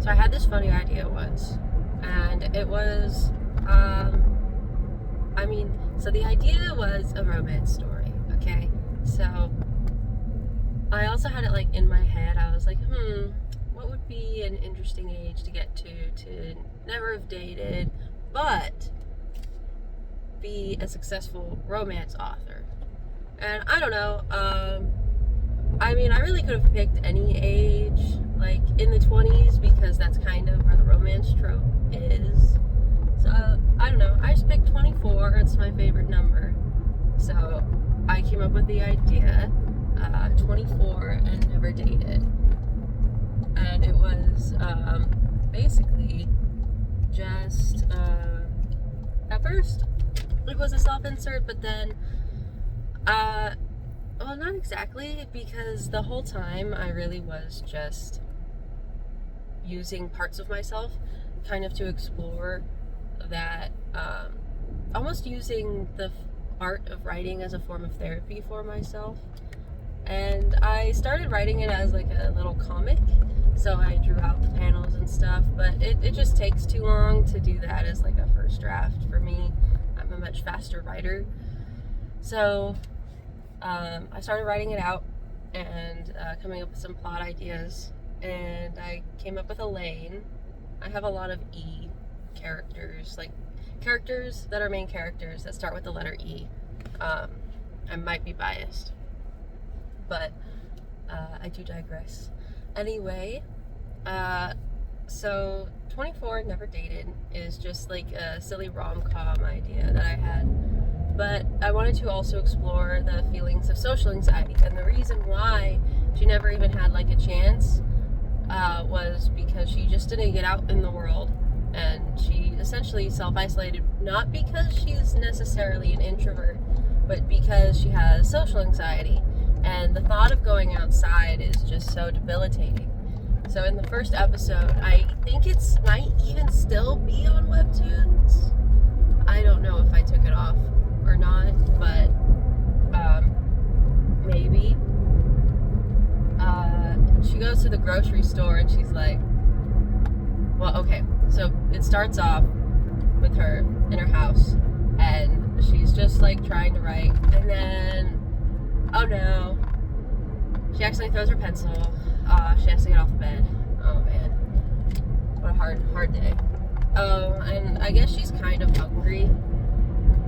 So I had this funny idea once, and it was, so the idea was a romance story, okay? So I also had it like in my head. I was like, what would be an interesting age to get to never have dated, but be a successful romance author? And I don't know, I really could have picked any age, like in the 20s, because that's kind of where the romance trope is. So, I don't know, I just picked 24, it's my favorite number. So, I came up with the idea, 24 and never dated. And it was, basically just, at first, it was a self-insert, but then, well, not exactly, because the whole time I really was just using parts of myself kind of to explore that, almost using the art of writing as a form of therapy for myself. And I started writing it as like a little comic, so I drew out the panels and stuff, but it just takes too long to do that as like a first draft for me. I'm a much faster writer. So I started writing it out and coming up with some plot ideas, and I came up with Elaine. I have a lot of E characters, like characters that are main characters that start with the letter E. I might be biased, but I do digress. Anyway, so 24 Never Dated is just like a silly rom-com idea that I had, but I wanted to also explore the feelings of social anxiety, and the reason why she never even had like a chance was because she just didn't get out in the world, and she essentially self-isolated, not because she's necessarily an introvert, but because she has social anxiety, and the thought of going outside is just so debilitating. So in the first episode, I think it might even still be on Webtoons. I don't know if I took it off or not, but maybe. She goes to the grocery store and she's like, well, okay, so it starts off with her in her house, and she's just like trying to write, and then, oh no, she accidentally throws her pencil. She has to get off the bed. Oh man, what a hard day. Oh, and I guess she's kind of hungry,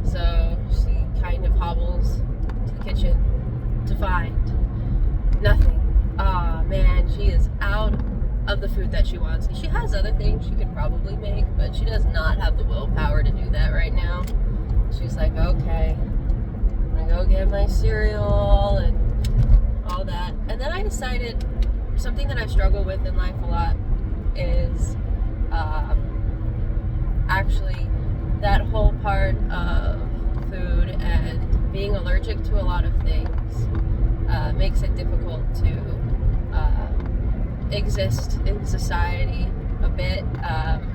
so she kind of hobbles to the kitchen to find nothing. Oh man, she is out of the food that she wants. She has other things she could probably make, but she does not have the willpower to do that right now. She's like, okay, I'm gonna go get my cereal and all that. And then I decided something that I struggle with in life a lot is actually that whole part of food and being allergic to a lot of things makes it difficult to exist in society a bit,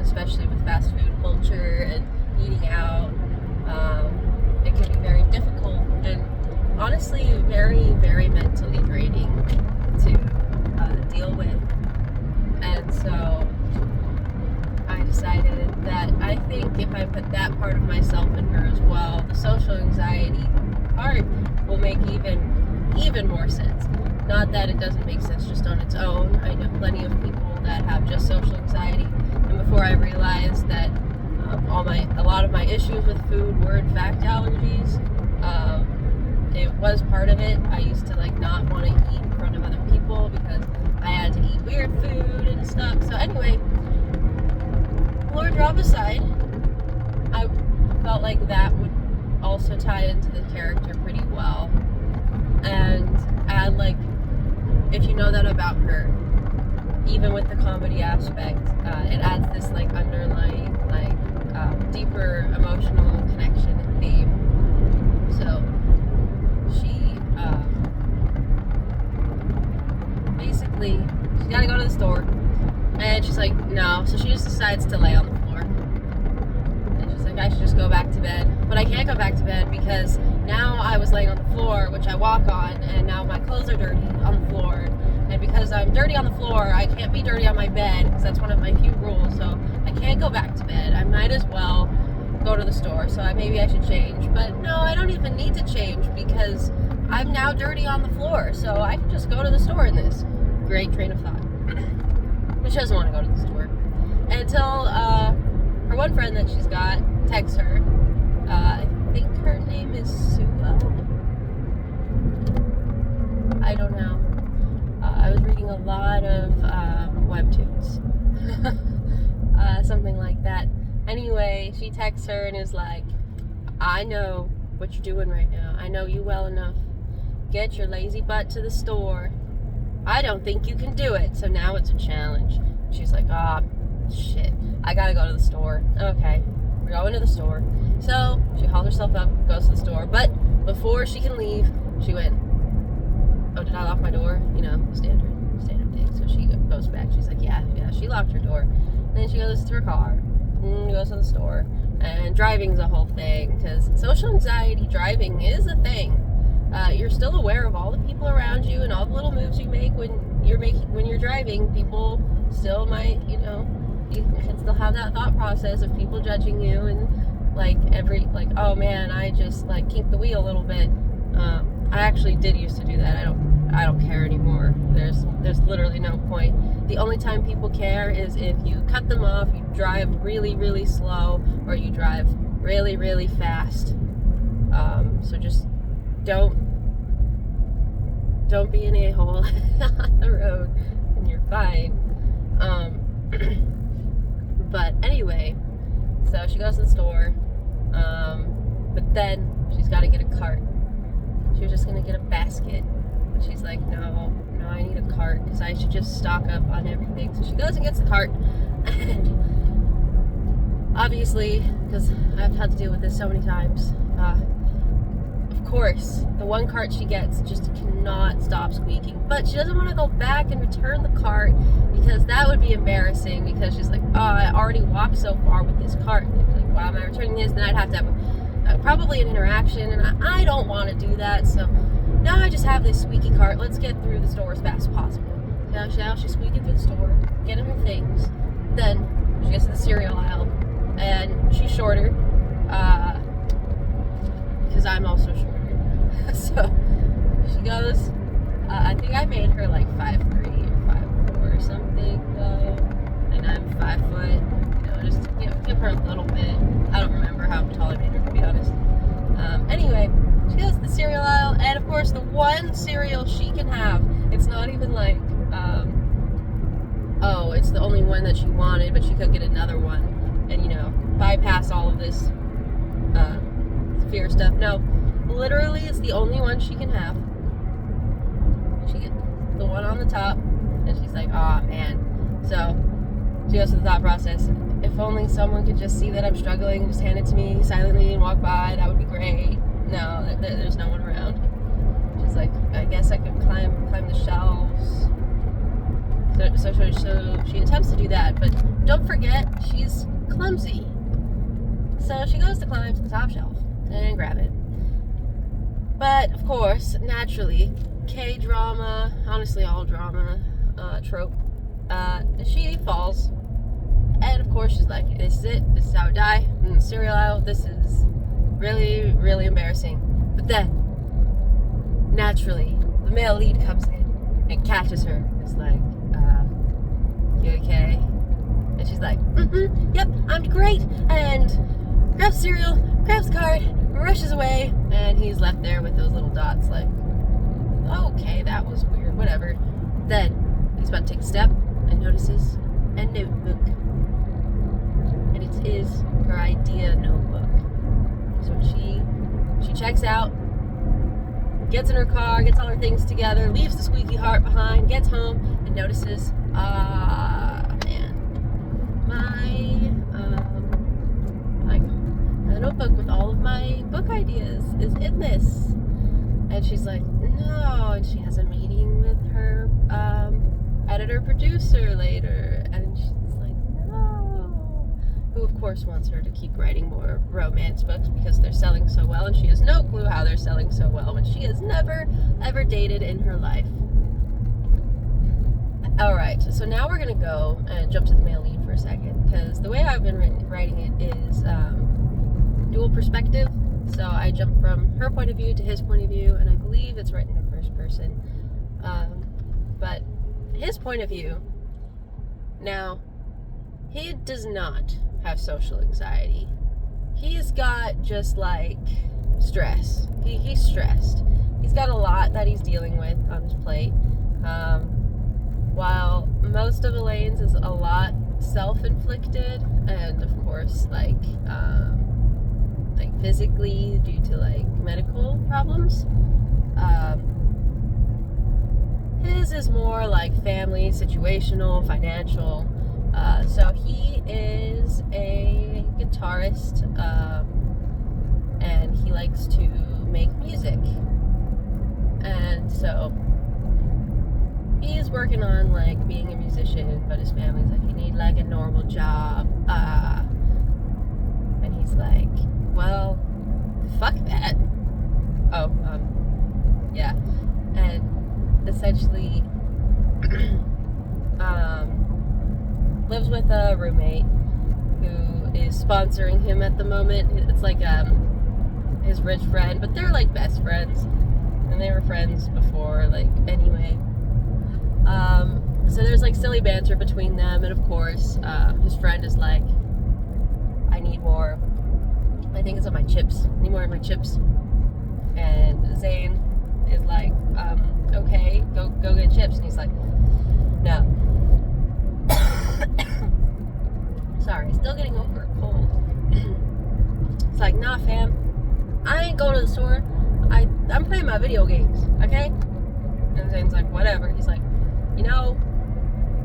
especially with fast food culture and eating out. It can be very difficult and honestly very, very mentally draining to deal with. And so I decided that I think if I put that part of myself in her as well, the social anxiety part will make even more sense. Not that it doesn't make sense just on its own. I know plenty of people that have just social anxiety, and before I realized that a lot of my issues with food were in fact allergies, it was part of it. I used to like not want to eat in front of other people because I had to eat weird food and stuff. So anyway, Lord drop aside, I felt like that would also tie into the character pretty well, and add like, if you know that about her, even with the comedy aspect, it adds this like underlying like deeper emotional connection and theme. So she basically, she's gotta go to the store, and she's like, no, so she just decides to lay on the floor, and she's like, I should just go back to bed, but I can't go back to bed because now I was laying on the floor, which I walk on, and now my clothes are dirty on the floor, And because I'm dirty on the floor, I can't be dirty on my bed, because that's one of my few rules. So I can't go back to bed. I might as well go to the store. So maybe I should change. But no, I don't even need to change, because I'm now dirty on the floor. So I can just go to the store in this. Great train of thought. But she doesn't want to go to the store. Until her one friend that she's got texts her. I think her name is Sue. I don't know. I was reading a lot of webtoons. Something like that. Anyway, she texts her and is like, I know what you're doing right now. I know you well enough. Get your lazy butt to the store. I don't think you can do it. So now it's a challenge. She's like, shit. I gotta go to the store. Okay. We're going to the store. So she hauls herself up, goes to the store. But before she can leave, she went, oh, did I lock my door? You know, standard thing. So she goes back. She's like, yeah, she locked her door. And then she goes to her car and goes to the store. And driving's a whole thing, because social anxiety driving is a thing. You're still aware of all the people around you and all the little moves you make when you're driving. People still might, you can still have that thought process of people judging you, and oh man, I just kinked the wheel a little bit. I actually did used to do that. I don't care anymore. There's literally no point. The only time people care is if you cut them off, you drive really, really slow, or you drive really, really fast. So just don't be an a-hole on the road, and you're fine. But anyway, so she goes to the store, but then she's got to get a cart. She was just going to get a basket, but she's like, no, I need a cart, because I should just stock up on everything. So she goes and gets the cart, and obviously, because I've had to deal with this so many times, of course, the one cart she gets just cannot stop squeaking. But she doesn't want to go back and return the cart, because that would be embarrassing, because she's like, oh, I already walked so far with this cart. Like, why am I returning this? Then I'd have to have probably an interaction, and I don't want to do that. So now I just have this squeaky cart. Let's get through the store as fast as possible. Now she's squeaking through the store, getting her things. Then she gets to the cereal aisle, and she's shorter, because I'm also shorter. So she goes, I think I made her 5'3" or 5'4" or something, and I'm 5 foot, just give her a little bit. I don't remember how tall I made her, to be honest. Anyway, she goes to the cereal aisle, and of course the one cereal she can have, it's not even it's the only one that she wanted, but she could get another one, and bypass all of this fear stuff. No, literally it's the only one she can have. She gets the one on the top, and she's like, oh man. So she goes through the thought process, if only someone could just see that I'm struggling and just hand it to me silently and walk by, that would be great. No, there's no one around. She's like, I guess I could climb the shelves. So she attempts to do that, but don't forget, she's clumsy. So she goes to climb to the top shelf and grab it. But, of course, naturally, K-drama, honestly all drama, trope, she falls. And, of course, she's like, this is it. This is how I die. In the cereal aisle, this is really, really embarrassing. But then, naturally, the male lead comes in and catches her. It's like, you okay? And she's like, yep, I'm great. And grabs cereal, grabs the card, rushes away, and he's left there with those little dots like, okay, that was weird, whatever. Then he's about to take a step and notices a notebook. And it is her idea notebook. So she checks out, gets in her car, gets all her things together, leaves the squeaky heart behind, gets home, and notices, my notebook with all of my book ideas is in this. And she's like, no. And she has a meeting with her editor-producer later. And she's like, no. Who, of course, wants her to keep writing more romance books because they're selling so well. And she has no clue how they're selling so well when she has never, ever dated in her life. All right, so now we're gonna go and jump to the male lead for a second, because the way I've been writing it is dual perspective. So I jump from her point of view to his point of view, and I believe it's written in first person. But his point of view, now, he does not have social anxiety. He's got just like stress. He's stressed. He's got a lot that he's dealing with on his plate. While most of Elaine's is a lot self-inflicted, and of course like physically due to like medical problems. His is more like family, situational, financial. So he is a guitarist, and he likes to make music. And so he's working on like being a musician, but his family's like, you need like a normal job. And he's like, well, fuck that. Oh, yeah. And essentially lives with a roommate who is sponsoring him at the moment. It's like his rich friend, but they're like best friends, and they were friends before, like, anyway. So there's like silly banter between them, and of course his friend is like, I need more, I think it's on my chips, I need more of my chips. And Zane is like, okay, go get chips. And he's like, no. Sorry, still getting over a cold. It's like, nah, fam, I ain't going to the store. I'm playing my video games, okay? And Zane's like, whatever. He's like, you know,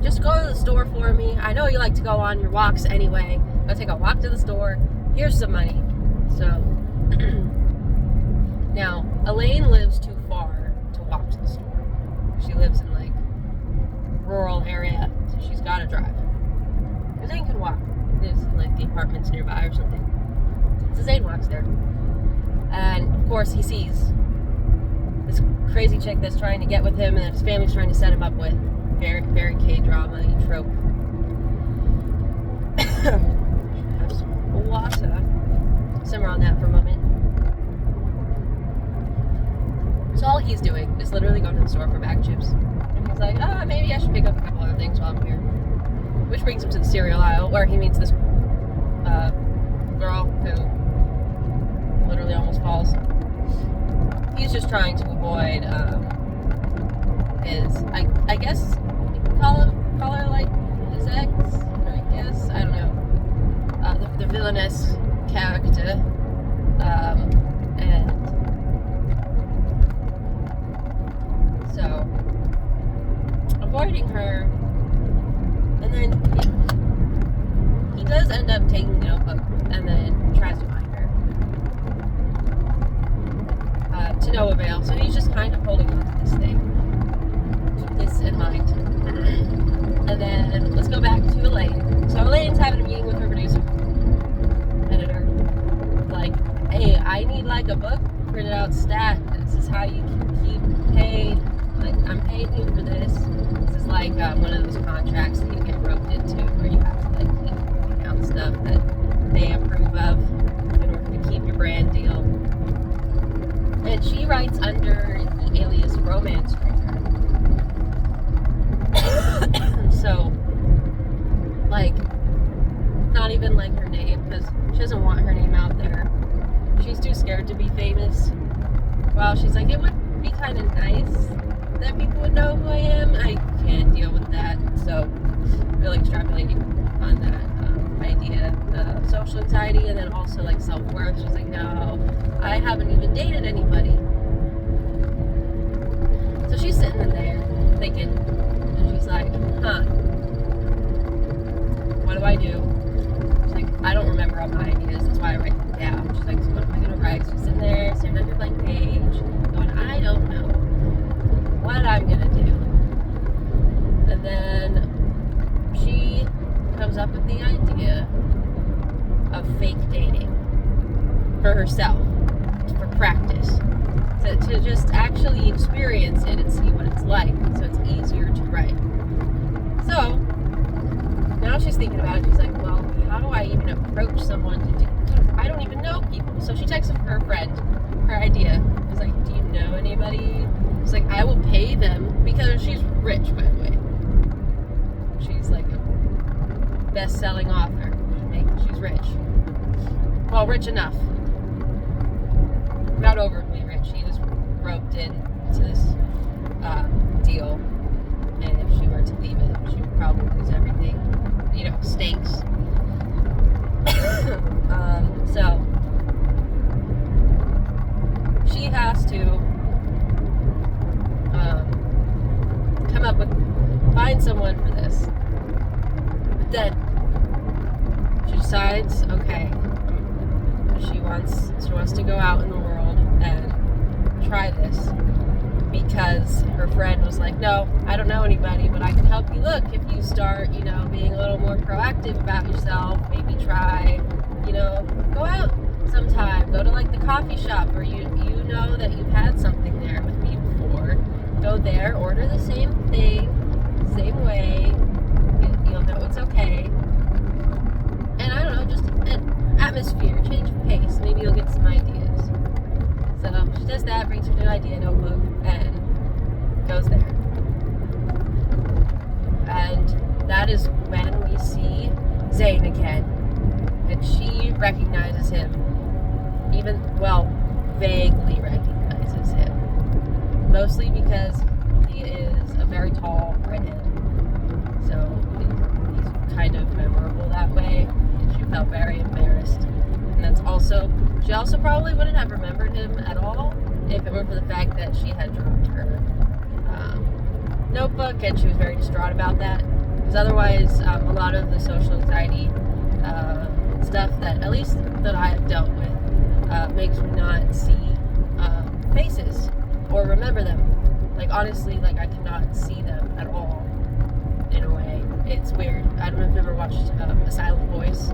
just go to the store for me. I know you like to go on your walks anyway. Go take a walk to the store. Here's some money. So, now, Elaine lives too far to walk to the store. She lives in, like, rural area, so she's got to drive. Zane can walk. There's, like, the apartments nearby or something. So Zane walks there. And, of course, he sees this crazy chick that's trying to get with him, and his family's trying to set him up with. Very K-drama trope. Have some water. Simmer on that for a moment. So all he's doing is literally going to the store for bag chips. And he's like, maybe I should pick up a couple other things while I'm here. Which brings him to the cereal aisle, where he meets this girl who literally almost falls. He's just trying to avoid his, I guess you can call her like his ex, I guess, I don't know, the villainous character, and so avoiding her, and then he does end up taking the notebook and then tries to find her, to no avail. So he's just kind of holding on to this thing. Keep this in mind. And then let's go back to Elaine. So Elaine's having a meeting with her producer, editor. Like, hey, I need like a book printed out stat. This is how you can keep paid. Like, I'm paying you for this. This is like one of those contracts that you get roped into where you have to like keep putting out stuff that they approve of in order to keep your brand deal. And she writes under the alias Romance Stringer. So, like, not even like her name, because she doesn't want her name out there. She's too scared to be famous. Well, she's like, it would be kind of nice that people would know who I am. I can't deal with that. So, really extrapolating on that idea, the social anxiety, and then also like self-worth. She's like, no, I haven't even dated anybody. So she's sitting in there thinking, and she's like, what do I do? She's like, I don't remember all my ideas, that's why I write them down. She's like, so what am I going to write? She's sitting there, staring at her blank page, going, I don't know what I'm going to do. And then she comes up with the idea of fake dating for herself, for practice, to just actually experience it and see what it's like, so it's easier to write. now she's thinking about it. She's like, well, how do I even approach someone to do? I don't even know people. So she texts her friend her idea. She's like, do you know anybody? She's like, I will pay them, because she's rich, by the way. She's like a best-selling author. She's rich. Well, rich enough. Not overly rich. She was roped into this deal, and if she were to leave it, she would probably lose everything. Stakes. So she has to find someone for this. But then she decides, okay, she wants to go out in the world and try this, because her friend was like, no, I don't know anybody, but I can help you look if you start, being a little more proactive about yourself. Maybe try, go out sometime, go to like the coffee shop where you know that you've had something there with me before. Go there, order the same thing, same way, you'll know it's okay. And I don't know, just an atmosphere, change of pace, maybe you'll get some ideas. So she does that, brings her new idea notebook, and goes there. And that is when we see Zane again. And she recognizes him, vaguely recognizes him. Mostly because he is a very tall redhead. So he's kind of memorable that way. And she felt very embarrassed. And she also probably wouldn't have remembered him at all if it weren't for the fact that she had dropped her notebook, and she was very distraught about that. Because otherwise, a lot of the social anxiety stuff that, at least that I have dealt with, makes me not see faces or remember them. Like, honestly, like, I cannot see them at all, in a way. It's weird. I don't know if you've ever watched A Silent Voice,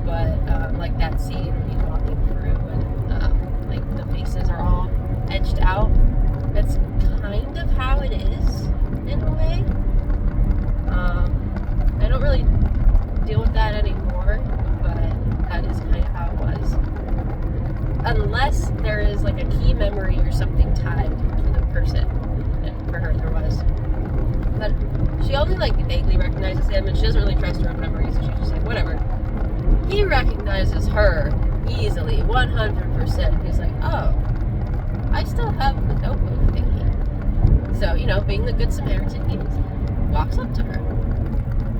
but like that scene when he's walking through and like the faces are all edged out. That's kind of how it is, in a way. I don't really deal with that anymore, but that is kind of how it was. Unless there is like a key memory or something tied to the person, and for her there was. But she only like vaguely recognizes him, and she doesn't really trust her own memories, so she's just like, whatever. He recognizes her easily, 100%. He's like, oh, I still have the notebook thingy. So, being the good Samaritan he is, walks up to her,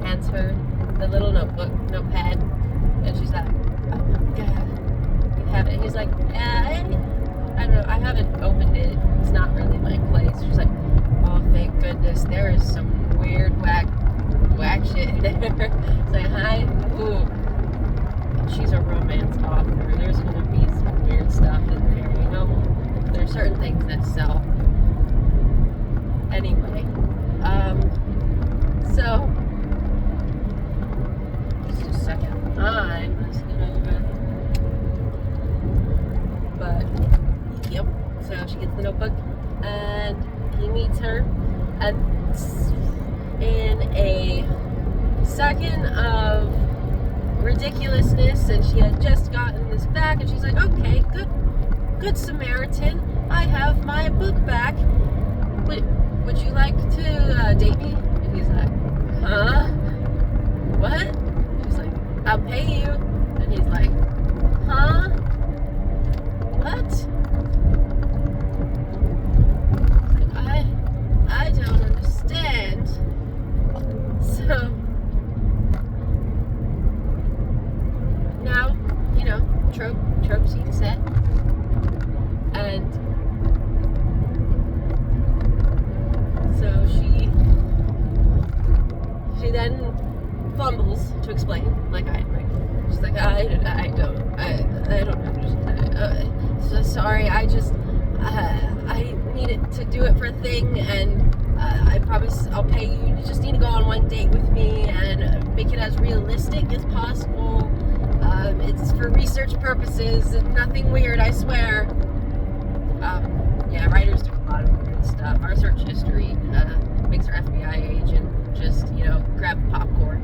hands her the little notepad, and she's like, oh my God, you have it. And he's like, I don't know, I haven't opened it. It's not really my place. She's like, oh, thank goodness, there is some weird, whack shit in there. It's like, hi, ooh. She's a romance author. There's going to be some weird stuff in there, There's certain things that sell. Anyway, so, just a second. I'm just gonna, but, yep. So she gets the notebook, and he meets her, and in a second of ridiculousness, and she had just gotten this back, and she's like, okay, good Samaritan, I have my book back. Would you like to date me? And he's like, huh? What? She's like, I'll pay you. And he's like, huh? What? Like, I don't understand. So now, trope scene set. And so she then fumbles to explain, like I am, right? She's like, I don't understand. So sorry, I needed to do it for a thing, and I promise I'll pay you. You just need to go on one date with me and make it as realistic as possible. It's for research purposes, nothing weird, I swear. Yeah, writers do a lot of weird stuff. Our search history makes our FBI agent just, grab popcorn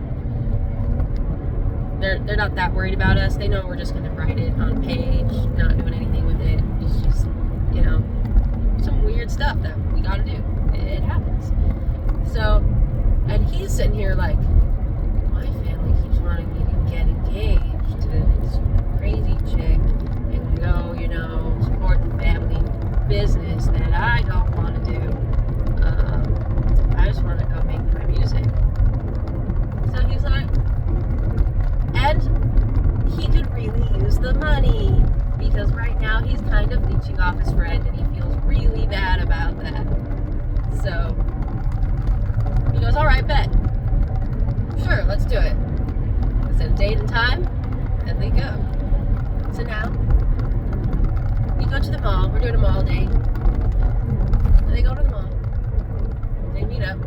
they're not that worried about us. They know we're just gonna write it on page, not doing anything with it. It's just, you know, some weird stuff that we gotta do. It happens. So, and he's sitting here like, my family keeps wanting me to get engaged to this crazy chick and go, you know, support the family business that I don't want to do. I just want to go make my music. So he's like, and he could really use the money because right now he's kind of leeching off his friend and he feels really bad about that. So he goes, all right, bet. Sure, let's do it. I said a date and time, and they go. So now, we go to the mall. We're doing a mall date. They go to the mall. They meet up.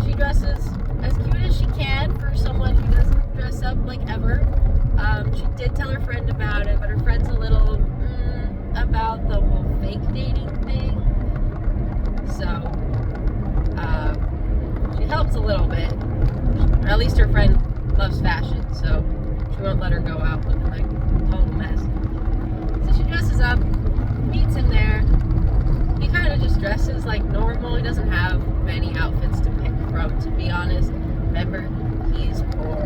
She dresses as cute as she can for someone who doesn't dress up like ever. She did tell her friend about it, but her friend's a little about the whole fake dating thing. So, she helps a little bit. Or at least her friend loves fashion, so she won't let her go out looking like a total mess. So she dresses up, meets him there. He kind of just dresses like normal. He doesn't have many outfits to pick from, to be honest. Remember, he's poor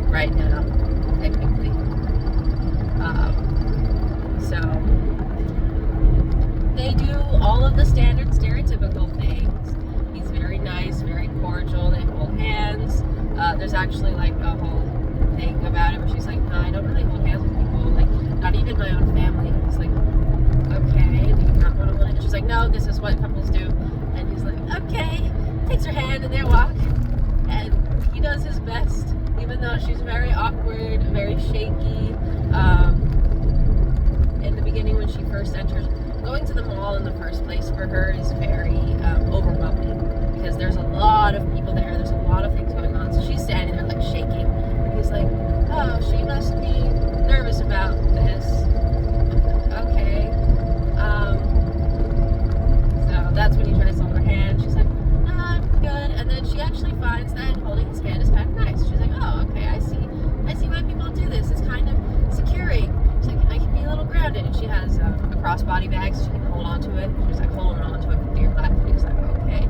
right now, technically. So they do all of the standard stereotypical things. He's very nice, very cordial. They hold hands. There's actually like a whole thing about it where she's like, no, I don't really hold hands with people, like not even my own family. He's like, okay, do you not want to hold hands? And she's like, no, this is what couples do. And he's like, okay, takes her hand and they walk. And he does his best, even though she's very awkward, very shaky. In the beginning when she first enters, going to the mall in the first place for her is very overwhelming because there's a lot of people there, there's a lot of things going on, so she's standing there like shaking, and he's like, oh, she must be nervous about this. Okay. So that's when he tries to hold her hand. She's like, no, I'm good. And then she actually finds that holding his hand is kind of nice. She's like, oh, okay, I see why people do this. It's kind of securing. She's like, I can be a little grounded. And she has a crossbody bag so she can hold on to it. She's like holding on to it for dear life. And he's like, okay.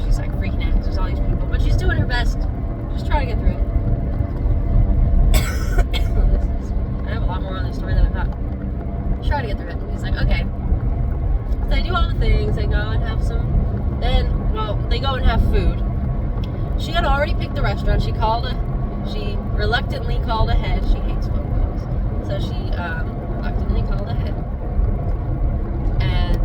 She's like freaking out because there's all these people. But she's doing her best. Just trying to get through it. I have a lot more on this story than I thought. Just trying to get through it. And he's like, okay. So they do all the things. They go and have some. Then, well, they go and have food. She had already picked the restaurant. She reluctantly called ahead. She hates phone calls. So she reluctantly called ahead. And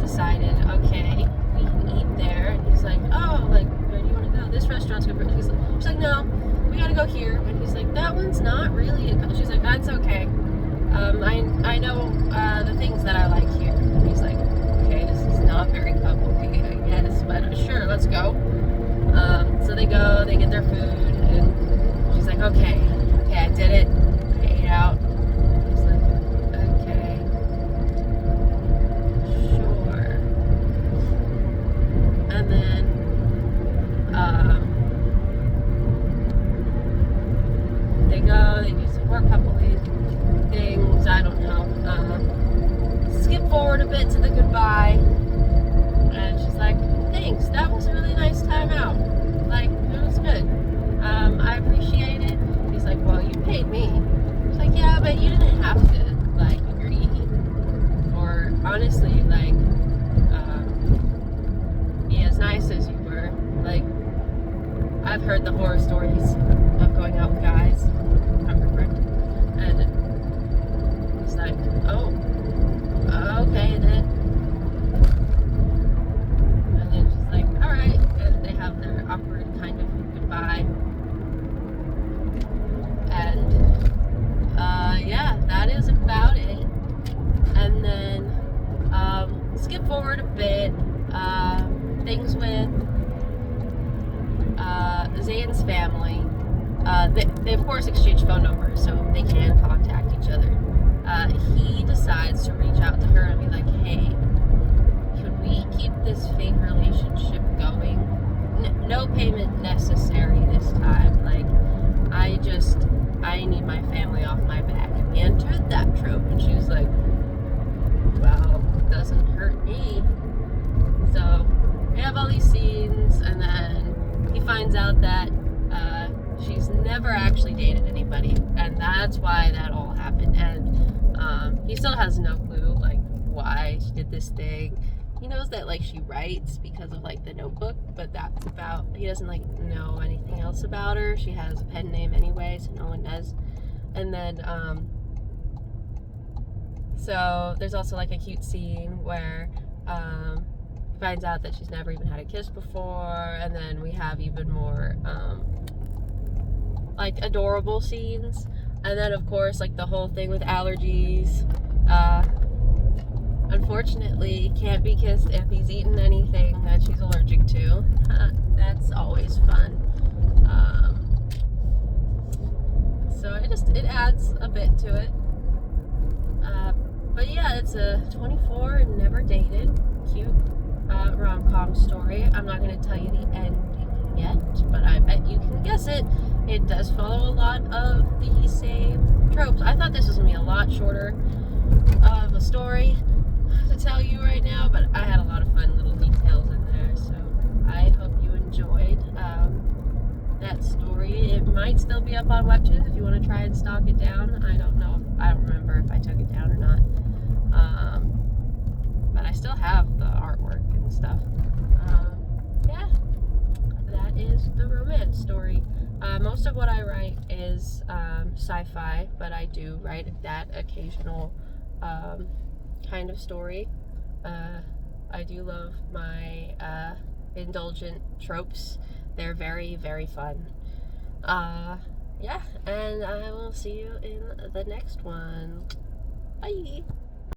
decided, okay, we can eat there. And he's like, oh, like, where do you want to go? This restaurant's good. She's like, no, we gotta go here. And he's like, that one's not really a couple. She's like, that's okay. I know the things that I like here. And he's like, okay, this is not very coupley, I guess, but sure, let's go. So they go, they get their food, and she's like, okay, I did it. I ate out. He's like, okay, sure. And then, they go, they do some more coupley things, I don't know. Skip forward a bit to the goodbye, and she's like, thanks, that was a really nice time out. Like, it was good. I appreciate it. He's like, well, you paid me. She's like, yeah, but you didn't have to, like, agree. Or, honestly, like, be as nice as you were. Like, I've heard the horror stories of going out with guys from her friend. And he's like, oh, okay, then. And then she's like, alright. And they have their awkward kind of goodbye. And, yeah, that is about it. And then, skip forward a bit. Things with Zayn's family. They of course exchange phone numbers so they can contact each other. He decides to reach out to her and be like, hey, could we keep this fake relationship going? no payment necessary this time. Like, I need my family off my back. Enter that trope. And she was like, well, it doesn't hurt me. So we have all these scenes, and then he finds out that she's never actually dated anybody, and that's why that all happened. And he still has no clue, like, why she did this thing. He knows that, like, she writes because of, like, the notebook, but that's about, he doesn't, like, know anything else about her. She has a pen name anyway, so no one does. And then so there's also, like, a cute scene where he finds out that she's never even had a kiss before, and then we have even more like, adorable scenes. And then, of course, like, the whole thing with allergies. Unfortunately, can't be kissed if he's eaten anything that she's allergic to. That's always fun. So it adds a bit to it. But yeah, it's a 24 and never dated, cute rom-com story. I'm not going to tell you the ending yet, but I bet you can guess it. It does follow a lot of the same tropes. I thought this was going to be a lot shorter of a story to tell you right now, but I had a lot of fun little details in there, so I hope you enjoyed that story. It might still be up on Webtoons if you want to try and stalk it down. I don't know. I don't remember if I took it down or not. But I still have the artwork and stuff. Yeah, that is the romance story. Most of what I write is sci-fi, but I do write that occasional kind of story. I do love my indulgent tropes. They're very, very fun. Yeah, and I will see you in the next one. Bye!